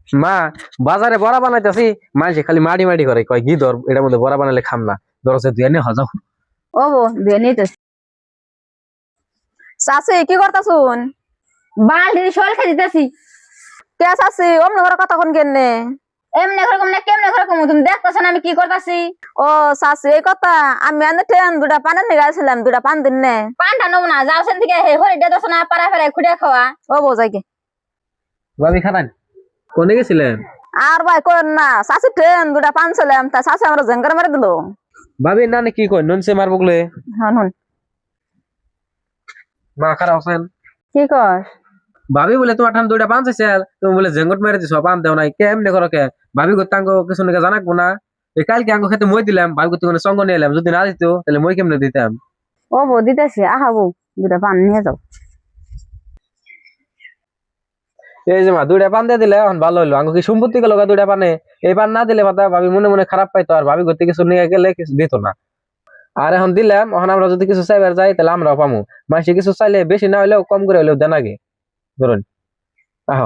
মা বাজারে বড়া বানাইতেছি মাঝে খালি মাড়ি মাড়ি করে কয় কি ধর এটার মধ্যে বড়া বানালে খাম না ধরছে তুই এনে হজাও। ও বো দিয়ে নিতেছি। চাচি কি করতাছুন? বালতি শোল খেয়ে দিতেছি। কে চাচি অমনি করে কথা কোন কেনে? এমনি করে কম না কেমনে করে কম, তুমি দেখতেছ না আমি কি করতেছি? ও চাচি এই কথা আমি আনে ট্রেন দুটা পানের নিয়ে গেছিলাম, দুটা পান দিন নে। পানটা নেবো না, যাও সেন থেকে হরি ডে দশ না পাড়া ফেরাই খুঁড়ে খাওয়া। ও বউ যাইকে ভাবি খানান কোনে গেছিলেন? আর ভাই করেন না চাচি ট্রেন দুটা পান ছিলাম তা চাচি আমরা জেঙ্গার মেরে দিল। ভাবি না কি কই ননসে মারবো বলে হন হন মা খারাপ আছেন? কি কর? ভাবি বলে তোমার ঠান দুইটা পান চাইছে তুমি বলে জেঙ্গট মেরে দিছো পান দেও নাই কেমনে করো কে? ভাবি করতে আঙ্গ কিছু নাকি জানাকবো না? এই কালকে আঙ্গ খেতে মই দিলাম ভাবি করতে কোনো সঙ্গ নিয়ে এলাম, যদি না দিত তাহলে মই কেমনে দিতাম? ও বো দিতেছি, আহা বউ দুটা পান নিয়ে যাও। এই যে মা দুইটা পান দিয়ে দিলে এখন ভালো হইলো, আঙ্গ কি সম্পত্তি গেল দুইটা পানে? এই পান না দিলে মাথা ভাবি মনে মনে খারাপ পাইতো আর ভাবি করতে কিছু নিয়ে গেলে কিছু দিত না। আর এখন দিলাম, এখন আমরা যদি কিছু চাইবার যাই তাহলে আমরাও পামু। মাসে কিছু চাইলে বেশি না হইলেও কম করে হইলেও দেন আগে ধরুন আহ